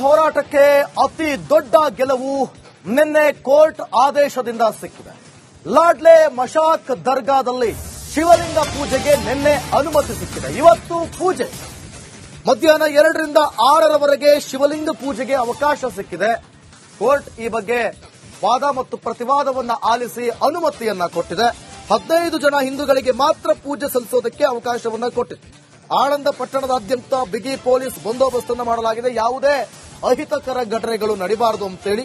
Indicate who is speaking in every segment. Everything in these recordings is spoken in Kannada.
Speaker 1: ಹೋರಾಟಕ್ಕೆ ಅತಿ ದೊಡ್ಡ ಗೆಲುವು ನಿನ್ನೆ ಕೋರ್ಟ್ ಆದೇಶದಿಂದ ಸಿಕ್ಕಿದೆ. ಲಾಡ್ಲೆ ಮಶಾಕ್ ದರ್ಗಾದಲ್ಲಿ ಶಿವಲಿಂಗ ಪೂಜೆಗೆ ನಿನ್ನೆ ಅನುಮತಿ ಸಿಕ್ಕಿದೆ. ಇವತ್ತು ಪೂಜೆ ಮಧ್ಯಾಹ್ನ 2ರಿಂದ 6ರವರೆಗೆ ಶಿವಲಿಂಗ ಪೂಜೆಗೆ ಅವಕಾಶ ಸಿಕ್ಕಿದೆ. ಕೋರ್ಟ್ ಈ ಬಗ್ಗೆ ವಾದ ಮತ್ತು ಪ್ರತಿವಾದವನ್ನ ಆಲಿಸಿ ಅನುಮತಿಯನ್ನ ಕೊಟ್ಟಿದೆ. 15 ಜನ ಹಿಂದೂಗಳಿಗೆ ಮಾತ್ರ ಪೂಜೆ ಸಲ್ಲಿಸೋದಕ್ಕೆ ಅವಕಾಶವನ್ನ ಕೊಟ್ಟಿದೆ. ಆಳಂದ ಪಟ್ಟಣದಾದ್ಯಂತ ಬಿಗಿ ಪೊಲೀಸ್ ಬಂದೋಬಸ್ತ್ ಅನ್ನು ಮಾಡಲಾಗಿದೆ. ಯಾವುದೇ ಅಹಿತಕರ ಘಟನೆಗಳು ನಡೀಬಾರದು ಅಂತೇಳಿ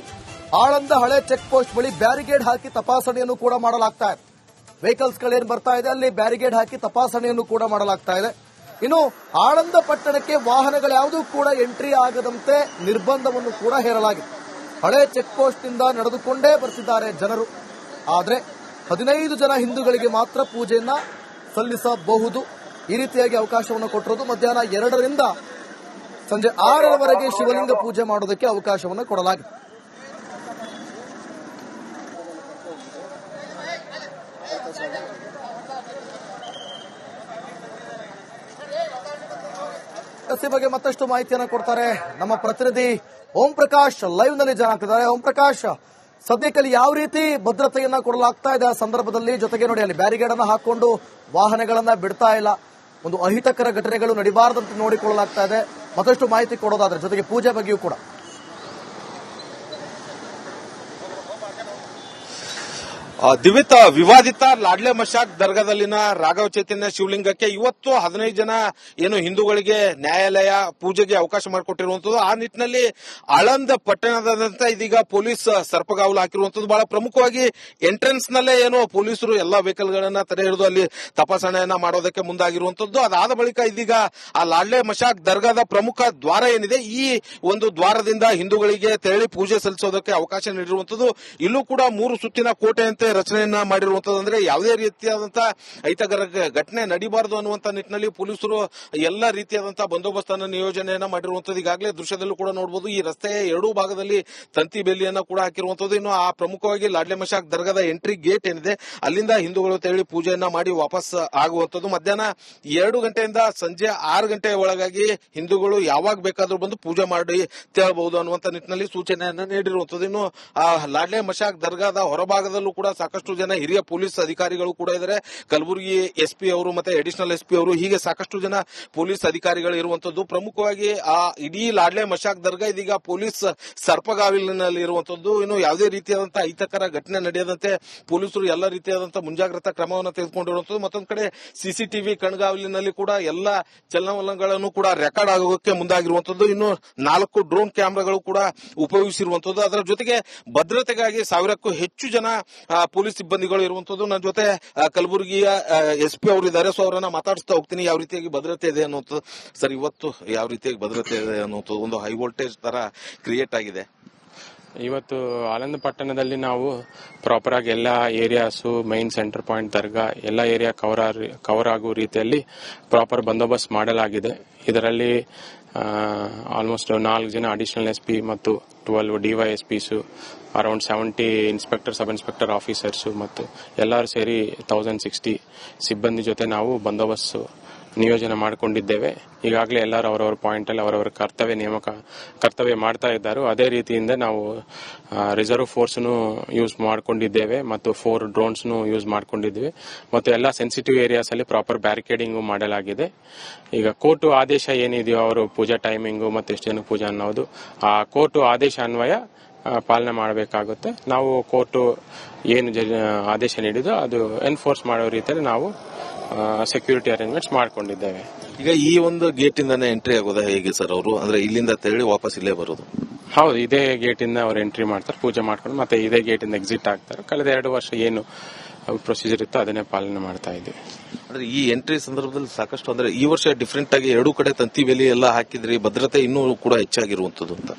Speaker 1: ಆಳಂದ ಹಳೆ ಚೆಕ್ ಪೋಸ್ಟ್ ಬಳಿ ಬ್ಯಾರಿಗೇಡ್ ಹಾಕಿ ತಪಾಸಣೆಯನ್ನು ಕೂಡ ಮಾಡಲಾಗ್ತಾ ಇದೆ. ವೆಹಿಕಲ್ಸ್ಗಳೇನು ಬರ್ತಾ ಇದೆ ಅಲ್ಲಿ ಬ್ಯಾರಿಗೇಡ್ ಹಾಕಿ ತಪಾಸಣೆಯನ್ನು ಕೂಡ ಮಾಡಲಾಗ್ತಾ ಇದೆ. ಇನ್ನು ಆಳಂದ ಪಟ್ಟಣಕ್ಕೆ ವಾಹನಗಳು ಯಾವುದೂ ಕೂಡ ಎಂಟ್ರಿ ಆಗದಂತೆ ನಿರ್ಬಂಧವನ್ನು ಕೂಡ ಹೇರಲಾಗಿದೆ. ಹಳೆ ಚೆಕ್ ಪೋಸ್ಟ್ ನಿಂದ ನಡೆದುಕೊಂಡೇ ಬರ್ತಿದ್ದಾರೆ ಜನರು. ಆದರೆ 15 ಜನ ಹಿಂದೂಗಳಿಗೆ ಮಾತ್ರ ಪೂಜೆಯನ್ನ ಸಲ್ಲಿಸಬಹುದು. ಈ ರೀತಿಯಾಗಿ ಅವಕಾಶವನ್ನು ಕೊಟ್ಟಿರೋದು. ಮಧ್ಯಾಹ್ನ 2ರಿಂದ ಸಂಜೆ 6ರವರೆಗೆ ಶಿವಲಿಂಗ ಪೂಜೆ ಮಾಡೋದಕ್ಕೆ ಅವಕಾಶವನ್ನು ಕೊಡಲಾಗಿದೆ. ಈ ಬಗ್ಗೆ ಮತ್ತಷ್ಟು ಮಾಹಿತಿಯನ್ನು ಕೊಡ್ತಾರೆ ನಮ್ಮ ಪ್ರತಿನಿಧಿ ಓಂ ಪ್ರಕಾಶ್ ಲೈವ್ ನಲ್ಲಿ ಜಾಯ್ನ್ ಆಗ್ತಿದ್ದಾರೆ. ಓಂ ಪ್ರಕಾಶ್, ಸದ್ಯಕ್ಕೆ ಯಾವ ರೀತಿ ಭದ್ರತೆಯನ್ನ ಕೊಡಲಾಗ್ತಾ ಇದೆ ಆ ಸಂದರ್ಭದಲ್ಲಿ? ಜೊತೆಗೆ ನೋಡಿ ಅಲ್ಲಿ ಬ್ಯಾರಿಗೇಡ್ ಅನ್ನು ಹಾಕೊಂಡು ವಾಹನಗಳನ್ನ ಬಿಡ್ತಾ ಇಲ್ಲ. ಒಂದು ಅಹಿತಕರ ಘಟನೆಗಳು ನಡೀಬಾರದಂತೆ ನೋಡಿಕೊಳ್ಳಲಾಗ್ತಾ ಇದೆ. ಮತ್ತಷ್ಟು ಮಾಹಿತಿ ಕೊಡೋದಾದ್ರೆ ಜೊತೆಗೆ ಪೂಜೆ ಬಗ್ಗೆಯೂ ಕೂಡ.
Speaker 2: ದಿವಿತ್, ವಿವಾದಿತ ಲಾಡ್ಲೆ ಮಶಾಕ್ ದರ್ಗಾದಲ್ಲಿನ ರಾಘವ ಚೈತನ್ಯ ಶಿವಲಿಂಗಕ್ಕೆ ಇವತ್ತು 15 ಜನ ಏನು ಹಿಂದೂಗಳಿಗೆ ನ್ಯಾಯಾಲಯ ಪೂಜೆಗೆ ಅವಕಾಶ ಮಾಡಿಕೊಟ್ಟಿರುವಂತದ್ದು. ಆ ನಿಟ್ಟಿನಲ್ಲಿ ಆಳಂದ ಪಟ್ಟಣದಾದ್ಯಂತ ಇದೀಗ ಪೊಲೀಸ್ ಸರ್ಪಗಾವಲು ಹಾಕಿರುವಂತದ್ದು. ಬಹಳ ಪ್ರಮುಖವಾಗಿ ಎಂಟ್ರೆನ್ಸ್ ನಲ್ಲೇ ಏನು ಪೊಲೀಸರು ಎಲ್ಲಾ ವೆಹಿಕಲ್ ಗಳನ್ನ ತಡೆ ಹಿಡಿದು ಅಲ್ಲಿ ತಪಾಸಣೆಯನ್ನ ಮಾಡೋದಕ್ಕೆ ಮುಂದಾಗಿರುವಂತದ್ದು. ಅದಾದ ಬಳಿಕ ಇದೀಗ ಆ ಲಾಡ್ಲೆ ಮಶಾಕ್ ದರ್ಗಾದ ಪ್ರಮುಖ ದ್ವಾರ ಏನಿದೆ, ಈ ಒಂದು ದ್ವಾರದಿಂದ ಹಿಂದೂಗಳಿಗೆ ತೆರಳಿ ಪೂಜೆ ಸಲ್ಲಿಸೋದಕ್ಕೆ ಅವಕಾಶ ನೀಡಿರುವಂತದ್ದು. ಇಲ್ಲೂ ಕೂಡ 3 ಸುತ್ತಿನ ಕೋಟೆಯಂತೆ ರಚನೆಯನ್ನ ಮಾಡಿರುವಂತದ್ದು. ಅಂದ್ರೆ ಯಾವುದೇ ರೀತಿಯಾದಂತಹ ಅಹಿತಕರ ಘಟನೆ ನಡೀಬಾರದು ಅನ್ನುವಂತ ನಿಟ್ಟಿನಲ್ಲಿ ಪೊಲೀಸರು ಎಲ್ಲಾ ರೀತಿಯಾದಂತಹ ಬಂದೋಬಸ್ತನ್ನು ನಿಯೋಜನೆಯನ್ನ ಮಾಡಿರುವಂತದ್ದು. ಈಗಾಗಲೇ ದೃಶ್ಯದಲ್ಲೂ ಕೂಡ ನೋಡಬಹುದು. ಈ ರಸ್ತೆಯ 2 ಭಾಗದಲ್ಲಿ ತಂತಿ ಬೇಲಿಯನ್ನ ಕೂಡ ಹಾಕಿರುವಂತದ್ದು. ಇನ್ನು ಆ ಪ್ರಮುಖವಾಗಿ ಲಾಡ್ಲೆ ಮಶಾಕ್ ದರ್ಗಾದ ಎಂಟ್ರಿ ಗೇಟ್ ಏನಿದೆ ಅಲ್ಲಿಂದ ಹಿಂದೂಗಳು ತೆರಳಿ ಪೂಜೆಯನ್ನ ಮಾಡಿ ವಾಪಸ್ ಆಗುವಂತದ್ದು. ಮಧ್ಯಾಹ್ನ 2 ಗಂಟೆಯಿಂದ ಸಂಜೆ 6 ಗಂಟೆಯ ಒಳಗಾಗಿ ಹಿಂದೂಗಳು ಯಾವಾಗ ಬೇಕಾದ್ರೂ ಬಂದು ಪೂಜೆ ಮಾಡಿ ತೆರಳಬಹುದು ಅನ್ನುವಂತ ನಿಟ್ಟಿನಲ್ಲಿ ಸೂಚನೆಯನ್ನ ನೀಡಿರುವಂತದ್ದು. ಇನ್ನು ಆ ಲಾಡ್ಲೆ ಮಶಾಕ್ ದರ್ಗಾದ ಹೊರಭಾಗದಲ್ಲೂ ಕೂಡ ಸಾಕಷ್ಟು ಜನ ಹಿರಿಯ ಪೊಲೀಸ್ ಅಧಿಕಾರಿಗಳು ಕೂಡ ಇದ್ದಾರೆ. ಕಲಬುರಗಿ ಎಸ್ಪಿ ಅವರು ಮತ್ತೆ ಅಡಿಷನಲ್ ಎಸ್ಪಿ ಅವರು, ಹೀಗೆ ಸಾಕಷ್ಟು ಜನ ಪೊಲೀಸ್ ಅಧಿಕಾರಿಗಳು ಇರುವಂತದ್ದು. ಪ್ರಮುಖವಾಗಿ ಆ ಇಡೀ ಲಾಡ್ಲೆ ಮಶಾಕ್ ದರ್ಗಾ ಇದೀಗ ಪೊಲೀಸ್ ಸರ್ಪಗಾವಲಿನಲ್ಲಿ ಇರುವಂತದ್ದು. ಇನ್ನು ಯಾವುದೇ ರೀತಿಯಾದಂತಹ ಅಹಿತಕರ ಘಟನೆ ನಡೆಯದಂತೆ ಪೊಲೀಸರು ಎಲ್ಲ ರೀತಿಯಾದಂತಹ ಮುಂಜಾಗ್ರತಾ ಕ್ರಮವನ್ನು ತೆಗೆದುಕೊಂಡಿರುವಂತದ್ದು. ಮತ್ತೊಂದು ಕಡೆ ಸಿಸಿಟಿವಿ ಕಣ್ಗಾವಲಿನಲ್ಲಿ ಕೂಡ ಎಲ್ಲ ಚಲನವಲನಗಳನ್ನು ಕೂಡ ರೆಕಾರ್ಡ್ ಆಗೋಕೆ ಮುಂದಾಗಿರುವಂತದ್ದು. ಇನ್ನು 4 ಡ್ರೋನ್ ಕ್ಯಾಮೆರಾಗಳು ಕೂಡ ಉಪಯೋಗಿಸಿರುವಂತದ್ದು. ಅದರ ಜೊತೆಗೆ ಭದ್ರತೆಗಾಗಿ 1000ಕ್ಕೂ ಹೆಚ್ಚು ಜನ ಪೊಲೀಸ್ ಸಿಬ್ಬಂದಿಗಳು ಇರುವಂತದ್ದು. ನನ್ನ ಜೊತೆ ಕಲಬುರಗಿಯ ಎಸ್ಪಿ ಅವರು ಇದ್ದಾರೆ. ಸೊ ಅವರನ್ನ ಮಾತಾಡಿಸ್ತಾ ಹೋಗ್ತೀನಿ ಯಾವ ರೀತಿಯಾಗಿ ಭದ್ರತೆ ಇದೆ ಅನ್ನೋದು. ಸರ್, ಇವತ್ತು ಯಾವ ರೀತಿಯಾಗಿ ಭದ್ರತೆ ಇದೆ ಅನ್ನೋದು ಒಂದು ಹೈ ವೋಲ್ಟೇಜ್ ತರ ಕ್ರಿಯೇಟ್ ಆಗಿದೆ.
Speaker 3: ಇವತ್ತು ಆಳಂದ ಪಟ್ಟಣದಲ್ಲಿ ನಾವು ಪ್ರಾಪರ್ ಆಗಿ ಎಲ್ಲ ಏರಿಯಾಸು, ಮೈನ್ ಸೆಂಟರ್ ಪಾಯಿಂಟ್ ದರ್ಗಾ ಎಲ್ಲ ಏರಿಯಾ ಕವರ್ ಆಗುವ ರೀತಿಯಲ್ಲಿ ಪ್ರಾಪರ್ ಬಂದೋಬಸ್ತ್ ಮಾಡಲಾಗಿದೆ. ಇದರಲ್ಲಿ ಆಲ್ಮೋಸ್ಟ್ 4 ಜನ ಅಡಿಷನಲ್ ಎಸ್ಪಿ ಮತ್ತು 12 DySPs, around 70 inspector, sub inspector officers ಮತ್ತು ಎಲ್ಲರೂ ಸೇರಿ 1060 ಸಿಬ್ಬಂದಿ ಜೊತೆ ನಾವು ಬಂದೋಬಸ್ತ್ ನಿಯೋಜನೆ ಮಾಡಿಕೊಂಡಿದ್ದೇವೆ. ಈಗಾಗಲೇ ಎಲ್ಲರೂ ಅವರವರ ಪಾಯಿಂಟ್ ಅಲ್ಲಿ ಅವರವರ ಕರ್ತವ್ಯ ಮಾಡ್ತಾ ಇದ್ದಾರೆ. ಅದೇ ರೀತಿಯಿಂದ ನಾವು ರಿಸರ್ವ್ ಫೋರ್ಸ್ ಯೂಸ್ ಮಾಡಿಕೊಂಡಿದ್ದೇವೆ ಮತ್ತು 4 ಡ್ರೋನ್ಸ್ ಯೂಸ್ ಮಾಡಿಕೊಂಡಿದ್ದೇವೆ ಮತ್ತು ಎಲ್ಲ ಸೆನ್ಸಿಟಿವ್ ಏರಿಯಾಸ್ ಅಲ್ಲಿ ಪ್ರಾಪರ್ ಬ್ಯಾರಿಕೇಡಿಂಗ್ ಮಾಡಲಾಗಿದೆ. ಈಗ ಕೋರ್ಟ್ ಆದೇಶ ಏನಿದೆಯೋ ಅವರು ಪೂಜಾ ಟೈಮಿಂಗು ಮತ್ತು ಎಷ್ಟು ಜನ ಪೂಜಾ ಅನ್ನೋದು ಆ ಕೋರ್ಟ್ ಆದೇಶ ಅನ್ವಯ ಪಾಲನೆ ಮಾಡಬೇಕಾಗುತ್ತೆ. ನಾವು ಕೋರ್ಟ್ ಏನು ಆದೇಶ ನೀಡಿದೋ ಅದು ಎನ್ಫೋರ್ಸ್ ಮಾಡೋ ರೀತಿಯಲ್ಲಿ ನಾವು ಸೆಕ್ಯೂರಿಟಿ ಅರೇಂಜ್ಮೆಂಟ್ಸ್ ಮಾಡ್ಕೊಂಡಿದ್ದೇವೆ.
Speaker 2: ಈಗ ಈ ಒಂದು ಗೇಟ್ ಇಂದಾನೆ ಎಂಟ್ರಿ ಆಗೋದಾ ಹೇಗೆ ಸರ್? ಅವರು ಅಂದ್ರೆ ಇಲ್ಲಿಂದ ತೆರಳಿ ವಾಪಸ್ ಇಲ್ಲೇ ಬರೋದು?
Speaker 3: ಹೌದು, ಇದೇ ಗೇಟ್ ಇಂದ ಅವ್ರು ಎಂಟ್ರಿ ಮಾಡ್ತಾರೆ, ಪೂಜೆ ಮಾಡ್ಕೊಂಡು ಮತ್ತೆ ಇದೇ ಗೇಟ್ ಇಂದ ಎಕ್ಸಿಟ್ ಆಗ್ತಾರೆ. ಕಳೆದ 2 ವರ್ಷ ಏನು ಪ್ರೊಸೀಜರ್ ಇತ್ತು ಅದನ್ನೇ ಪಾಲನೆ ಮಾಡ್ತಾ ಇದ್ವಿ.
Speaker 2: ಅಂದ್ರೆ ಈ ಎಂಟ್ರಿ ಸಂದರ್ಭದಲ್ಲಿ ಸಾಕಷ್ಟು ಅಂದ್ರೆ ಈ ವರ್ಷ ಡಿಫ್ರೆಂಟ್ ಆಗಿ 2 ಕಡೆ ತಂತಿ ಬೇಲಿ ಎಲ್ಲ ಹಾಕಿದ್ರಿ, ಭದ್ರತೆ ಇನ್ನೂ ಕೂಡ ಹೆಚ್ಚಾಗಿರುವಂತದ್ದು ಅಂತ.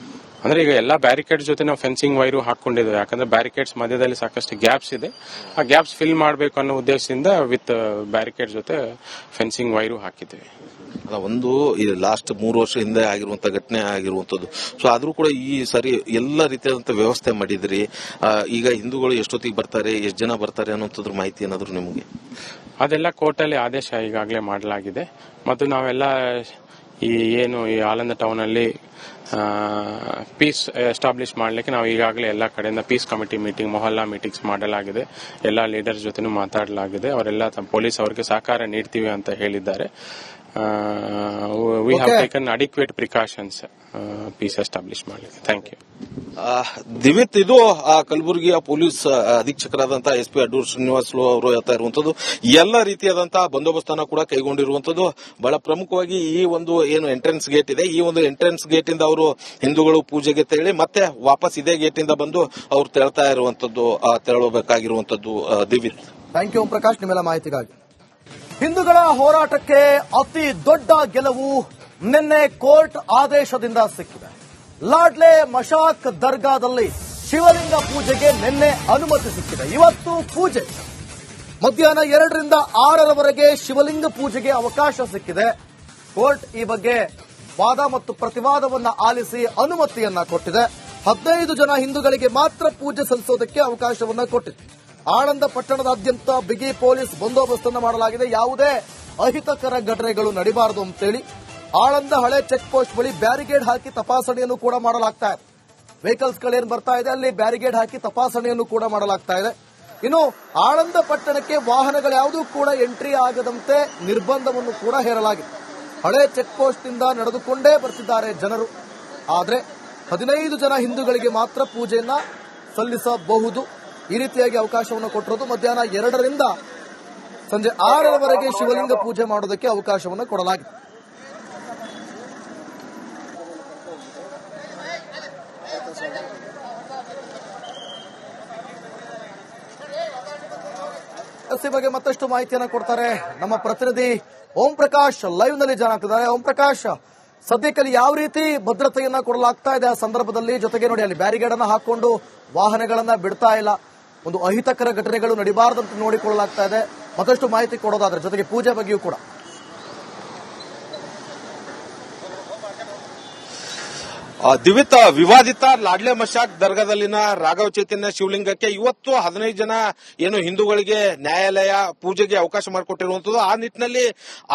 Speaker 3: ಅಂದ್ರೆ ಈಗ ಎಲ್ಲಾ ಬ್ಯಾರಿಕೇಡ್ಸ್ ಜೊತೆ ನಾವು ಫೆನ್ಸಿಂಗ್ ವೈರು ಹಾಕೊಂಡಿದ್ದೇವೆ. ಯಾಕಂದ್ರೆ ಬ್ಯಾರಿಕೇಡ್ಸ್ ಮಧ್ಯದಲ್ಲಿ ಸಾಕಷ್ಟು ಗ್ಯಾಪ್ಸ್ ಇದೆ. ಆ ಗ್ಯಾಪ್ಸ್ ಫಿಲ್ ಮಾಡಬೇಕು ಅನ್ನೋ ಉದ್ದೇಶದಿಂದ ವಿತ್ ಬ್ಯಾರಿಕೇಡ್ ಜೊತೆ ಫೆನ್ಸಿಂಗ್ ವೈರು ಹಾಕಿದ್ದೇವೆ.
Speaker 2: ಅಲ್ಲ, ಒಂದು ಲಾಸ್ಟ್ 3 ವರ್ಷ ಹಿಂದೆ ಆಗಿರುವಂತಹ ಘಟನೆ ಆಗಿರುವಂತದ್ದು. ಸೊ ಆದ್ರೂ ಕೂಡ ಈ ಸಾರಿ ಎಲ್ಲ ರೀತಿಯಾದಂತಹ ವ್ಯವಸ್ಥೆ ಮಾಡಿದ್ರಿ. ಈಗ ಹಿಂದೂಗಳು ಎಷ್ಟೊತ್ತಿಗೆ ಬರ್ತಾರೆ, ಎಷ್ಟು ಜನ ಬರ್ತಾರೆ ಅನ್ನೋದ್ರ ಮಾಹಿತಿ ಏನಾದ್ರು ನಿಮಗೆ?
Speaker 3: ಅದೆಲ್ಲ ಕೋರ್ಟಲ್ಲಿ ಆದೇಶ ಈಗಾಗಲೇ ಮಾಡಲಾಗಿದೆ ಮತ್ತು ನಾವೆಲ್ಲ ಏನು ಈ ಆಳಂದ ಟೌನ್ ಅಲ್ಲಿ ಪೀಸ್ ಎಸ್ಟಾಬ್ಲಿಷ್ ಮಾಡ್ಲಿಕ್ಕೆ ನಾವು ಈಗಾಗಲೇ ಎಲ್ಲ ಕಡೆಯಿಂದ peace committee meeting Mohalla meetings ಮಾಡಲಾಗಿದೆ. ಎಲ್ಲ ಲೀಡರ್ಸ್ ಜೊತೆ ಮಾತಾಡಲಾಗಿದೆ. ಅವರೆಲ್ಲ ಪೊಲೀಸ್ ಅವರಿಗೆ ಸಹಕಾರ ನೀಡ್ತೀವಿ ಅಂತ ಹೇಳಿದ್ದಾರೆ. We have taken adequate precautions peace establish ಮಾಡಲಿಕ್ಕೆ. Thank you.
Speaker 2: ದಿವಿತ್, ಇದು ಕಲಬುರಗಿಯ ಪೊಲೀಸ್ ಅಧೀಕ್ಷಕರಾದಂತಹ ಎಸ್ಪಿ ಅಡೂರ್ ಶ್ರೀನಿವಾಸ್ ಅವರು ಹೇಳ್ತಾ ಇರುವಂತದ್ದು ಎಲ್ಲ ರೀತಿಯಾದಂತಹ ಬಂದೋಬಸ್ತನ್ನ ಕೂಡ ಕೈಗೊಂಡಿರುವಂತದ್ದು. ಬಹಳ ಪ್ರಮುಖವಾಗಿ ಈ ಒಂದು ಏನು ಎಂಟ್ರೆನ್ಸ್ ಗೇಟ್ ಇದೆ, ಈ ಒಂದು ಎಂಟ್ರೆನ್ಸ್ ಗೇಟ್ ಇಂದ ಅವರು ಹಿಂದೂಗಳು ಪೂಜೆಗೆ ತೆರಳಿ ಮತ್ತೆ ವಾಪಸ್ ಇದೇ ಗೇಟ್ ಇಂದ ಬಂದು ಅವ್ರು ತೆರಳ್ತಾ ಇರುವಂತದ್ದು, ತೆರಳಬೇಕಾಗಿರುವಂತದ್ದು. ದಿವಿತ್,
Speaker 1: ಥ್ಯಾಂಕ್ ಯು ಪ್ರಕಾಶ್, ನಿಮ್ಮೆಲ್ಲ ಮಾಹಿತಿಗಾಗಿ. ಹಿಂದೂಗಳ ಹೋರಾಟಕ್ಕೆ ಅತಿ ದೊಡ್ಡ ಗೆಲುವು ನಿನ್ನೆ ಕೋರ್ಟ್ ಆದೇಶದಿಂದ ಸಿಕ್ಕಿದೆ. ಲಾಡ್ಲೆ ಮಶಾಕ್ ದರ್ಗಾದಲ್ಲಿ ಶಿವಲಿಂಗ ಪೂಜೆಗೆ ನಿನ್ನೆ ಅನುಮತಿ ಸಿಕ್ಕಿದೆ. ಇವತ್ತು ಪೂಜೆ ಮಧ್ಯಾಹ್ನ 2ರಿಂದ 6ರವರೆಗೆ ಶಿವಲಿಂಗ ಪೂಜೆಗೆ ಅವಕಾಶ ಸಿಕ್ಕಿದೆ. ಕೋರ್ಟ್ ಈ ಬಗ್ಗೆ ವಾದ ಮತ್ತು ಪ್ರತಿವಾದವನ್ನ ಆಲಿಸಿ ಅನುಮತಿಯನ್ನ ಕೊಟ್ಟಿದೆ. 15 ಜನ ಹಿಂದೂಗಳಿಗೆ ಮಾತ್ರ ಪೂಜೆ ಸಲ್ಲಿಸೋದಕ್ಕೆ ಅವಕಾಶವನ್ನ ಕೊಟ್ಟಿದೆ. ಆಳಂದ ಪಟ್ಟಣದಾದ್ಯಂತ ಬಿಗಿ ಪೊಲೀಸ್ ಬಂದೋಬಸ್ತ್ ಅನ್ನು ಮಾಡಲಾಗಿದೆ. ಯಾವುದೇ ಅಹಿತಕರ ಘಟನೆಗಳು ನಡೀಬಾರದು ಅಂತೇಳಿ ಆಳಂದ ಹಳೆ ಚೆಕ್ ಪೋಸ್ಟ್ ಬಳಿ ಬ್ಯಾರಿಗೇಡ್ ಹಾಕಿ ತಪಾಸಣೆಯನ್ನು ಕೂಡ ಮಾಡಲಾಗ್ತಾ ಇದೆ. ವೆಹಿಕಲ್ಸ್ ಗಳೇನು ಬರ್ತಾ ಇದೆ ಅಲ್ಲಿ ಬ್ಯಾರಿಗೇಡ್ ಹಾಕಿ ತಪಾಸಣೆಯನ್ನು ಕೂಡ ಮಾಡಲಾಗ್ತಾ ಇದೆ. ಇನ್ನು ಆಳಂದ ಪಟ್ಟಣಕ್ಕೆ ವಾಹನಗಳು ಯಾವುದೂ ಕೂಡ ಎಂಟ್ರಿ ಆಗದಂತೆ ನಿರ್ಬಂಧವನ್ನು ಕೂಡ ಹೇರಲಾಗಿದೆ. ಹಳೆ ಚೆಕ್ ಪೋಸ್ಟ್ ನಿಂದ ನಡೆದುಕೊಂಡೇ ಬರ್ತಿದ್ದಾರೆ ಜನರು. ಆದರೆ 15 ಜನ ಹಿಂದೂಗಳಿಗೆ ಮಾತ್ರ ಪೂಜೆಯನ್ನ ಸಲ್ಲಿಸಬಹುದು. ಈ ರೀತಿಯಾಗಿ ಅವಕಾಶವನ್ನು ಕೊಟ್ಟಿರೋದು. ಮಧ್ಯಾಹ್ನ 2ರಿಂದ ಸಂಜೆ 6ರವರೆಗೆ ಶಿವಲಿಂಗ ಪೂಜೆ ಮಾಡೋದಕ್ಕೆ ಅವಕಾಶವನ್ನು ಕೊಡಲಾಗಿದೆ. ಈ ಬಗ್ಗೆ ಮತ್ತಷ್ಟು ಮಾಹಿತಿಯನ್ನು ಕೊಡ್ತಾರೆ ನಮ್ಮ ಪ್ರತಿನಿಧಿ ಓಂ ಪ್ರಕಾಶ್, ಲೈವ್ ನಲ್ಲಿ ಜಾಯ್ನ್ ಆಗ್ತಿದ್ದಾರೆ. ಓಂ ಪ್ರಕಾಶ್, ಸದ್ಯಕ್ಕೆ ಯಾವ ರೀತಿ ಭದ್ರತೆಯನ್ನ ಕೊಡಲಾಗ್ತಾ ಇದೆ ಆ ಸಂದರ್ಭದಲ್ಲಿ? ಜೊತೆಗೆ ನೋಡಿ, ಅಲ್ಲಿ ಬ್ಯಾರಿಗೇಡ್ ಅನ್ನ ಹಾಕೊಂಡು ವಾಹನಗಳನ್ನ ಬಿಡ್ತಾ ಇಲ್ಲ. ಒಂದು ಅಹಿತಕರ ಘಟನೆಗಳು ನಡೀಬಾರದಂತ ನೋಡಿಕೊಳ್ಳಲಾಗ್ತಾ ಇದೆ. ಮತ್ತಷ್ಟು ಮಾಹಿತಿ ಕೊಡೋದಾದ್ರೆ ಜೊತೆಗೆ ಪೂಜೆ ಬಗ್ಗೆಯೂ ಕೂಡ.
Speaker 2: ದಿವಿತ್, ವಿವಾದಿತ ಲಾಡ್ಲೆ ಮಶಾಕ್ ದರ್ಗಾದಲ್ಲಿನ ರಾಘವ ಚೈತನ್ಯ ಶಿವಲಿಂಗಕ್ಕೆ ಇವತ್ತು 15 ಜನ ಏನು ಹಿಂದೂಗಳಿಗೆ ನ್ಯಾಯಾಲಯ ಪೂಜೆಗೆ ಅವಕಾಶ ಮಾಡಿಕೊಟ್ಟಿರುವಂತದ್ದು. ಆ ನಿಟ್ಟಿನಲ್ಲಿ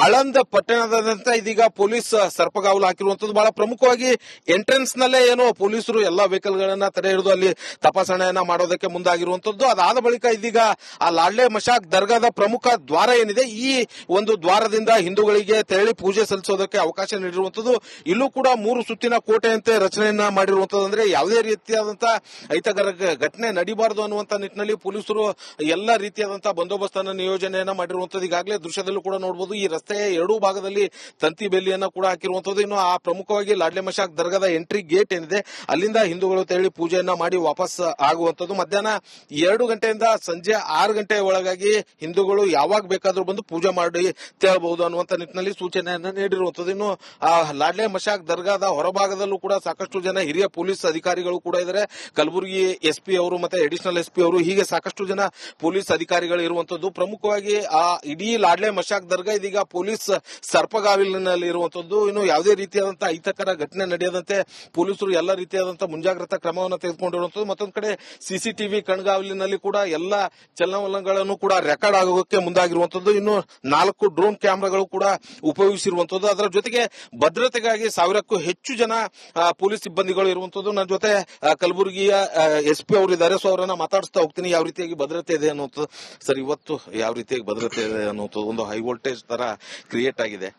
Speaker 2: ಆಳಂದ ಪಟ್ಟಣದಾದ್ಯಂತ ಇದೀಗ ಪೊಲೀಸ್ ಸರ್ಪಗಾವಲು ಹಾಕಿರುವಂತದ್ದು. ಬಹಳ ಪ್ರಮುಖವಾಗಿ ಎಂಟ್ರೆನ್ಸ್ ನಲ್ಲೇ ಏನು ಪೊಲೀಸರು ಎಲ್ಲಾ ವೆಹಿಕಲ್ ಗಳನ್ನ ತಡೆ ಹಿಡಿದು ಅಲ್ಲಿ ತಪಾಸಣೆಯನ್ನ ಮಾಡೋದಕ್ಕೆ ಮುಂದಾಗಿರುವಂತದ್ದು. ಅದಾದ ಬಳಿಕ ಇದೀಗ ಆ ಲಾಡ್ಲೆ ಮಶಾಕ್ ದರ್ಗಾದ ಪ್ರಮುಖ ದ್ವಾರ ಏನಿದೆ, ಈ ಒಂದು ದ್ವಾರದಿಂದ ಹಿಂದೂಗಳಿಗೆ ತೆರಳಿ ಪೂಜೆ ಸಲ್ಲಿಸೋದಕ್ಕೆ ಅವಕಾಶ ನೀಡಿರುವಂತದ್ದು. ಇಲ್ಲೂ ಕೂಡ 3 ಸುತ್ತಿನ ಕೋಟೆಯಂತೆ ರಚನೆಯನ್ನ ಮಾಡಿರುವಂತದ್ದು. ಅಂದ್ರೆ ಯಾವುದೇ ರೀತಿಯಾದಂತಹ ಅಹಿತಕರ ಘಟನೆ ನಡೀಬಾರದು ಅನ್ನುವಂತ ನಿಟ್ಟಿನಲ್ಲಿ ಪೊಲೀಸರು ಎಲ್ಲಾ ರೀತಿಯಾದಂತಹ ಬಂದೋಬಸ್ತನ್ನ ನಿಯೋಜನೆಯನ್ನ ಮಾಡಿರುವಂತದ್ದು. ಈಗಾಗಲೇ ದೃಶ್ಯದಲ್ಲೂ ಕೂಡ ನೋಡಬಹುದು. ಈ ರಸ್ತೆಯ 2 ಭಾಗದಲ್ಲಿ ತಂತಿ ಬೇಲಿಯನ್ನ ಕೂಡ ಹಾಕಿರುವಂತದ್ದು. ಇನ್ನು ಆ ಪ್ರಮುಖವಾಗಿ ಲಾಡ್ಲೆ ಮಶಾಕ್ ದರ್ಗಾದ ಎಂಟ್ರಿ ಗೇಟ್ ಏನಿದೆ ಅಲ್ಲಿಂದ ಹಿಂದೂಗಳು ತೆರಳಿ ಪೂಜೆಯನ್ನ ಮಾಡಿ ವಾಪಸ್ ಆಗುವಂತದ್ದು. ಮಧ್ಯಾಹ್ನ 2 ಗಂಟೆಯಿಂದ ಸಂಜೆ 6 ಗಂಟೆಯ ಒಳಗಾಗಿ ಹಿಂದೂಗಳು ಯಾವಾಗ ಬೇಕಾದ್ರೂ ಬಂದು ಪೂಜೆ ಮಾಡಿ ತೆರಳಬಹುದು ಅನ್ನುವಂತ ನಿಟ್ಟಿನಲ್ಲಿ ಸೂಚನೆಯನ್ನ ನೀಡಿರುವಂತದ್ದು. ಇನ್ನು ಆ ಲಾಡ್ಲೆ ಮಶಾಕ್ ದರ್ಗಾದ ಹೊರಭಾಗದಲ್ಲೂ ಕೂಡ ಸಾಕಷ್ಟು ಜನ ಹಿರಿಯ ಪೊಲೀಸ್ ಅಧಿಕಾರಿಗಳು ಕೂಡ ಇದ್ದಾರೆ. ಕಲಬುರಗಿ ಎಸ್ಪಿ ಅವರು ಮತ್ತೆ ಅಡಿಷನಲ್ ಎಸ್ಪಿ ಅವರು, ಹೀಗೆ ಸಾಕಷ್ಟು ಜನ ಪೊಲೀಸ್ ಅಧಿಕಾರಿಗಳು ಇರುವಂತದ್ದು. ಪ್ರಮುಖವಾಗಿ ಆ ಇಡೀ ಲಾಡ್ಲೆ ಮಶಾಕ್ ದರ್ಗಾ ಇದೀಗ ಪೊಲೀಸ್ ಸರ್ಪಗಾವಲಿನಲ್ಲಿ ಇರುವಂತದ್ದು. ಇನ್ನು ಯಾವುದೇ ರೀತಿಯಾದಂತಹ ಅಹಿತಕರ ಘಟನೆ ನಡೆಯದಂತೆ ಪೊಲೀಸರು ಎಲ್ಲ ರೀತಿಯಾದಂತಹ ಮುಂಜಾಗ್ರತಾ ಕ್ರಮವನ್ನು ತೆಗೆದುಕೊಂಡಿರುವಂತದ್ದು. ಮತ್ತೊಂದು ಕಡೆ ಸಿಸಿಟಿವಿ ಕಣ್ಗಾವಲಿನಲ್ಲಿ ಕೂಡ ಎಲ್ಲ ಚಲನವಲನಗಳನ್ನು ಕೂಡ ರೆಕಾರ್ಡ್ ಆಗೋಕೆ ಮುಂದಾಗಿರುವಂತದ್ದು. ಇನ್ನು 4 ಡ್ರೋನ್ ಕ್ಯಾಮೆರಾಗಳು ಕೂಡ ಉಪಯೋಗಿಸಿರುವಂತದ್ದು. ಅದರ ಜೊತೆಗೆ ಭದ್ರತೆಗಾಗಿ 1000ಕ್ಕೂ ಹೆಚ್ಚು ಜನ ಪೊಲೀಸ್ ಸಿಬ್ಬಂದಿಗಳು ಇರುವಂತದ್ದು. ನನ್ನ ಜೊತೆ ಕಲಬುರಗಿಯ ಎಸ್ಪಿ ಅವರು ಇದ್ದಾರೆ. ಸೊ ಅವರನ್ನ ಮಾತಾಡಿಸ್ತಾ ಹೋಗ್ತೀನಿ, ಯಾವ ರೀತಿಯಾಗಿ ಭದ್ರತೆ ಇದೆ ಅನ್ನುವಂಥದ್ದು. ಸರ್, ಇವತ್ತು ಯಾವ ರೀತಿಯಾಗಿ ಭದ್ರತೆ ಇದೆ ಅನ್ನುವಂಥದ್ದು ಒಂದು ಹೈ ವೋಲ್ಟೇಜ್ ತರ ಕ್ರಿಯೇಟ್ ಆಗಿದೆ?